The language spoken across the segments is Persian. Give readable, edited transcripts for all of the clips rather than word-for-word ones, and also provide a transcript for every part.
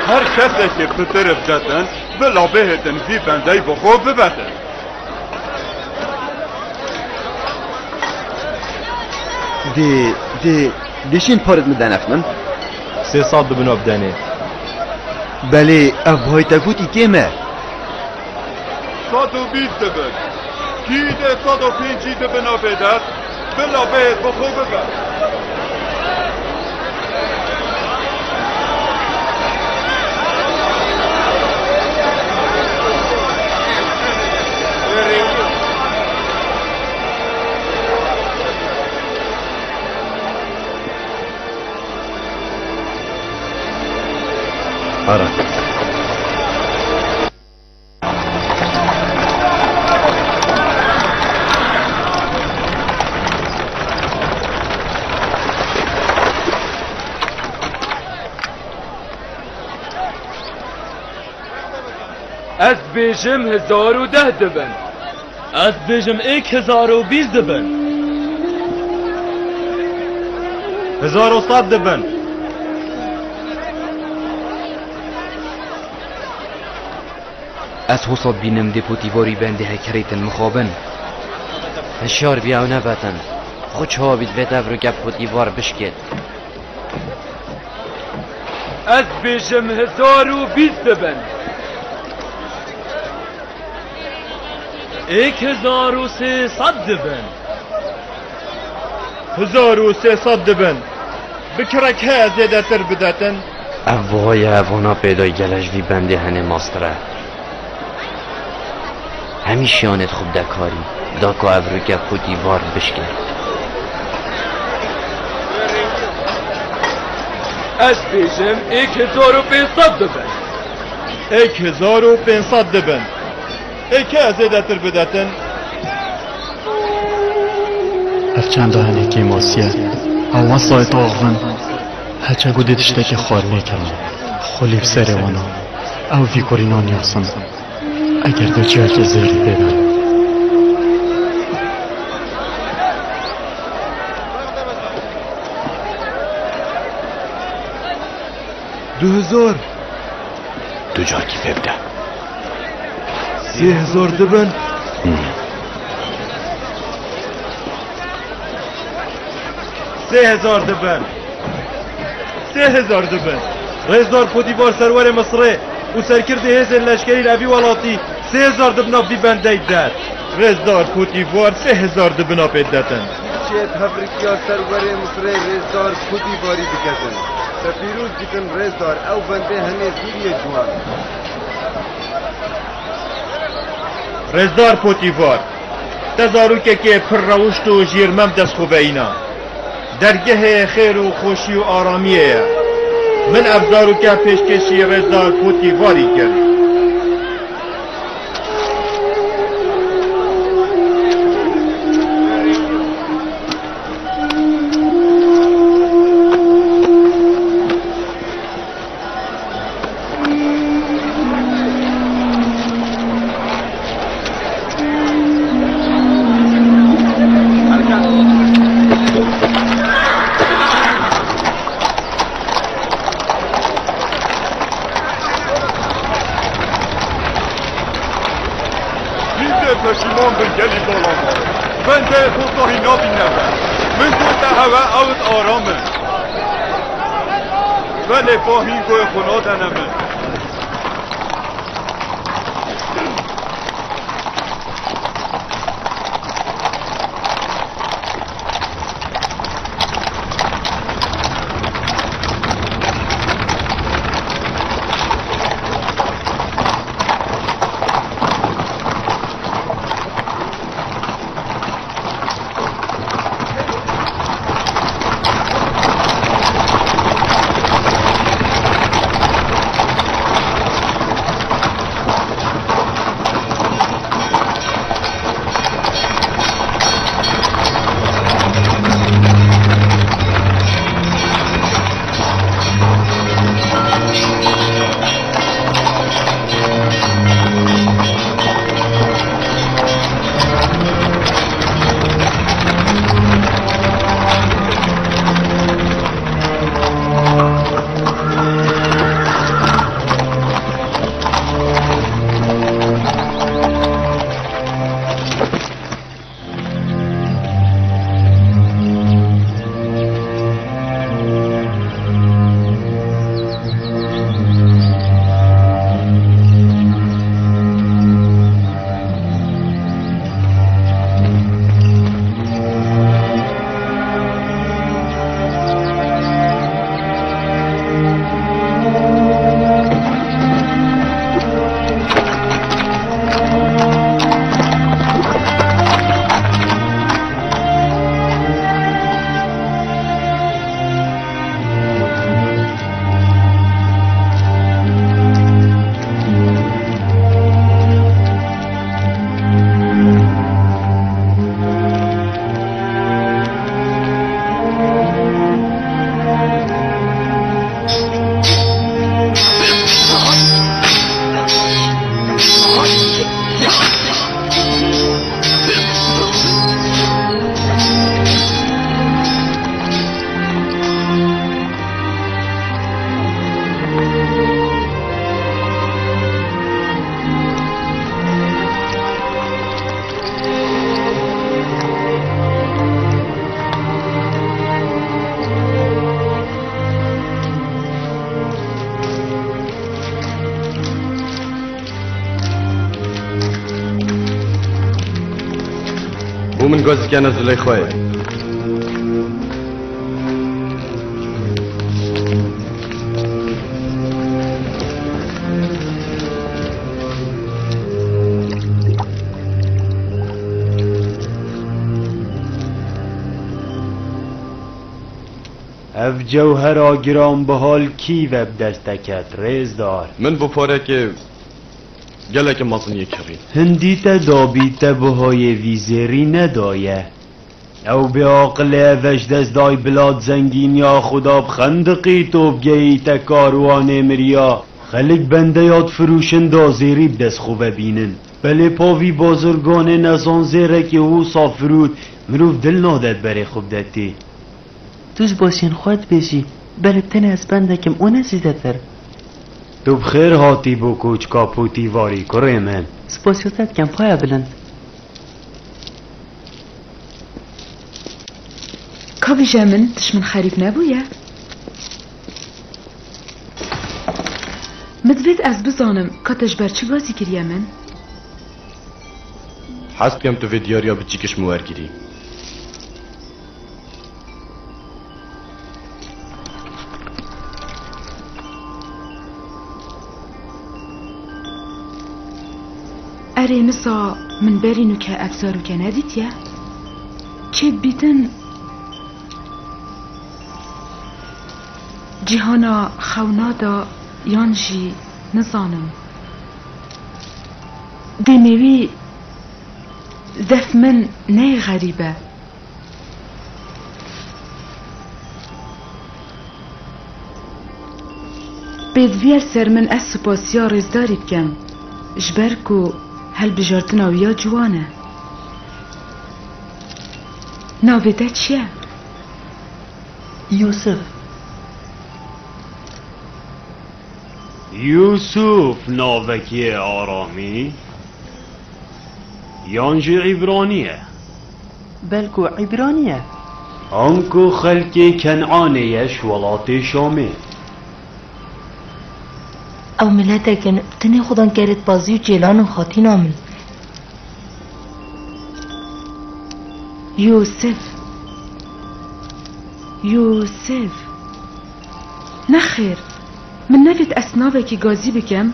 هر کسی که پتر بدن بلا بهتن وی بندهی بخو ببتن دیشین پارد مدن افمن 300 دبن ابدانه بله افهای تکوتی کمه 120 دبن کی ده 105 دبن آبیدد بلا بهت بخو ببت آره از بیجم 1010 دبن از بیجم 1020 دبن 1100 دبن از حساب بینم دپوتیواری بنده هکریتن مخابن هشار بیاو نباتن خوش ها بید وید افرو گپ پوتیوار بشکید از بیجم 1020 دبن 1300 دبن 1300 دبن بکرک ها زیده تر بداتن اوهای اونا پیدای گلجوی بنده هنه ماستره همیشانت خوب دکاری داکو افرو گپ و دیوار بشکن از بیجم 1500 دبن 1500 دبن ایکه زیده تر بداتن هرچند هنه که ماسیه اما سایت آغون هچه گوده تشته که خوار میکنم خلیف سر وانا او وی کورینان یاسم اگر دو جای که زیری بدن 2000 دو جار کی ببده 3000 دبن 3000 دبن 3000 دبن رئیسدار پودیوار سرور مصره و سرکرد هزن لشکری لوی ولاتی 3000 دبنا بی بنده در رئیسدار پودیوار 3000 دبنا پیدتن شید هفرکیا سرور مصره رئیسدار پودیواری بکتن سفیروز بکن رئیسدار او بنده هنه زیری جوان رئیسدار پودیوار تزارو که پر روشت و جیرمم دست خوبه اینا درگه خیر و خوشی و آرامیه من افزارو که پیشکشی رئیسدار پودیواری کرد پشیمان بنگلی بالا بنده خودتاهی نبینم من گفته هوا اوت آرامه ولی فاهیم گوی خنا دنمه ومن قوزي كان زلي خويا اف جوهر گرام بحال کی وب دستکت رزدار من بو پاره که گلک مازنی کری هندیت دابیت بهای ویزری ندایه او به عقل وجدز دای بلاد زنگین یا خدا بخندقی تو بگیت کاروان مریا خلق بنده یاد فروشن دازیری بدست خوبه بینن بله پاوی بازرگان نزان زیره که او صافرود مروف دل نادت بره خوب دتی توش باشین خود بشی بلبتن از بندکم اون نزیده تو بخیر هاتی بو کوچ کاپوتی واری کره من سپاسیوتت کم پایا بلند کاوی جمن دشمن خریب نبویه مدوید از بزانم کاتش برچی بازی گریه من حست کم تو ویدیاریا بچیکش موارگیری اره نسا من برینو که افزارو که ندید یا چه بیتن جهانا خونادا یانجی نزانم دمیوی ذف من نه غریبه بیدویر سر من از سپاسیا رزداری بکم جبرکو هل بجارتنا ویا جوانه ناویده چیه؟ یوسف یوسف ناوکی آرامی یانجی عبرانیه بلکو عبرانیه آنکو خلق کنعانیش ولات شامه او ملتکن تنه خودان کرد بازی و جیلان خاطی نامن یوسف نخیر من نوید اسناوه که گازی بکم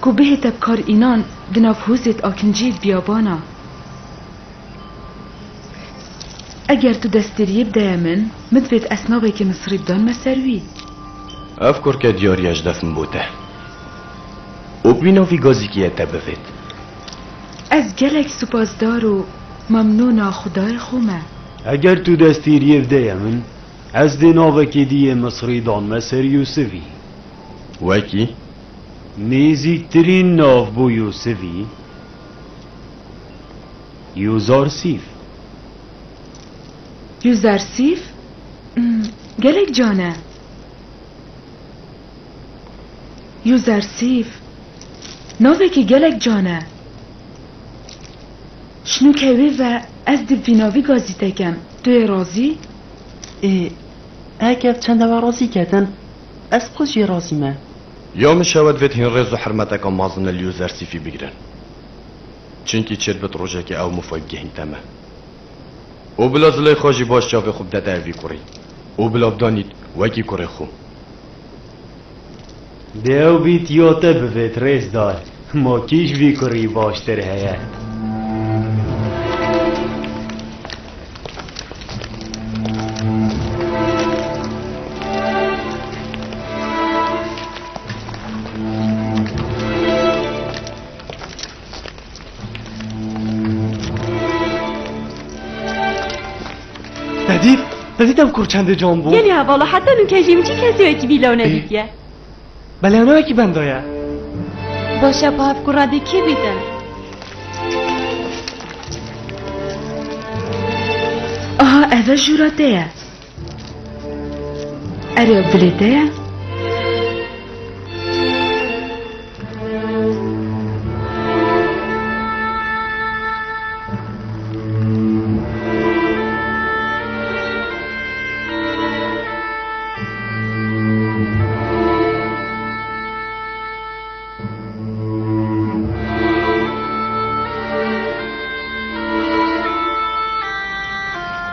کو به تبکار اینان دناف حوزت آکنجید بیابانا اگر تو دستریه بده من مدوید اسناوه که مصری بدان مسروی افکر که دیاریش دفن بوده او بینو فی گازی که تبفید از گلک سپاسدار و ممنون خدای خومه اگر تو دستیریه بده من از دناوه که دیه مصری دان مسر یوسفی وکی نزیکترین ناو بو یوسفی یوزارسیف گلک جانه یوزارسیف ناوه که گلک جانه شنو کوی و از دبیناوی گازی تکم توی رازی؟ اگر چند و رازی کردن از خوشی رازی من یا مشاود وید هین رز و حرمتک مازن اليوزر سیفی بگیرن چنکی چرت بت روژه که او مفاید گهین تمه او بلا زلی خوشی باش چاوه خوب داده اوی کوری او بلا بدانید وکی کوری خوب دیو بیت یاته بفت رز دار ما کیش وی کوری باشتر هیه دیدم کرچنده جان بود یعنی حوالا حتی نون کجیم چی کسی وکی بیلونه دیگه بله اونو وکی بندایا باشه پا هف کراده کی بیدن آها اوه جوراته اره بلیده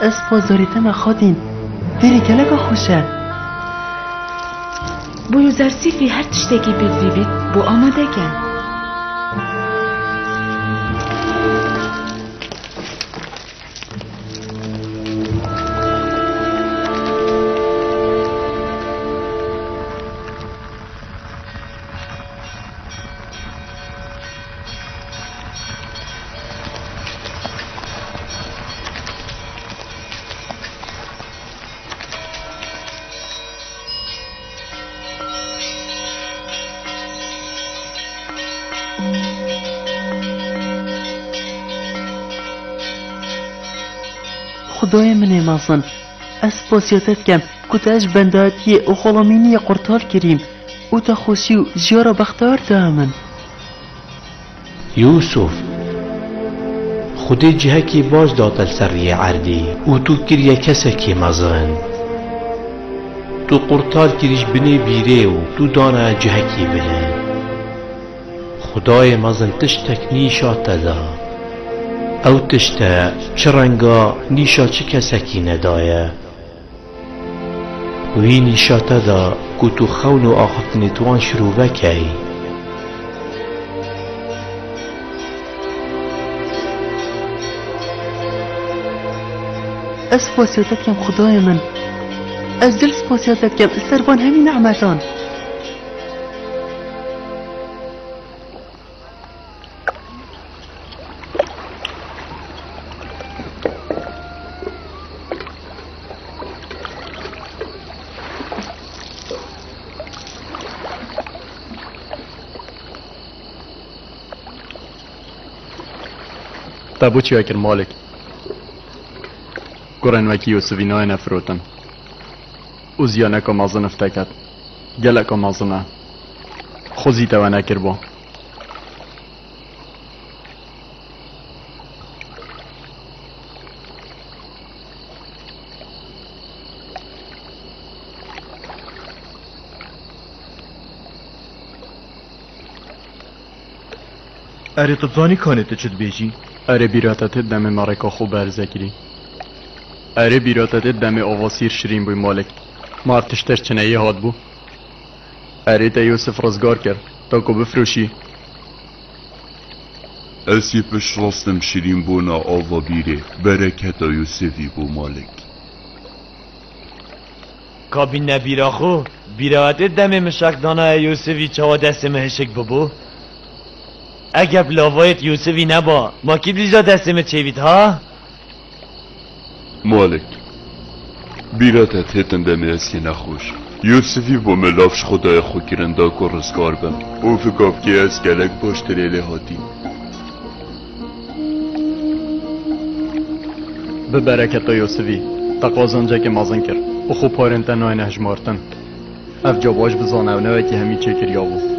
از بازاریتم خادین دیری گلگا خوشه بو یوزرسیفی هر تشتکی بید بو آماده کن. خدای من مازن از باسیاتت کم کتاش بنداتی و خلامینی قرطال کریم او تا خوشی و جیارا بختار دامن یوسف خودی جهکی باز داتل سری عردی و تو کریه کسکی مازن تو قرطال کریش بنی بیره و تو دانا جهکی بلن خدای مازن تشتک نیشات دا او تشتا چرنگا نیشا چه کسکی ندایه وی نیشاتا دا که تو خون و آخفتنی توان شروع بکی از باسیاتت کم خدای من از دل باسیاتت کم سربان همین نعمتان تابو چی اکر مالک گرن وکی یوسفی نای نفروتن او زیانک و مازن افتکت گلک و مازنه خوزی تو نکر با اره تبزانی کانت چد بیجی؟ اره بیراتت دم مرکا خوب برزکری اره بیراتت دم آواسیر شیرین بوی مالک مارتشتر چنهی هاد بو اره تا یوسف رزگار کرد تا کو بفروشی اسی پش راستم شیرین بونا آوا بیره برکت یوسفی بو مالک کابین نبیرا خو بیراتت دم مشک دانا یوسفی چوا دست مهشک ببو اگه بلاوایت یوسفی نبا ما کی دیجا دستم چیوید ها؟ مالک بیراتت هتن دمی اسی نخوش یوسفی با ملافش خدای خو کرندا کو رزگار بم او فکاف که از گلک باشتریله هاتی به برکت یوسفی تقوازانجا که مازن کرد و خوب پارنتن نای نهجمارتن اف جاباش بزانه و نوه که همی چه کریا بود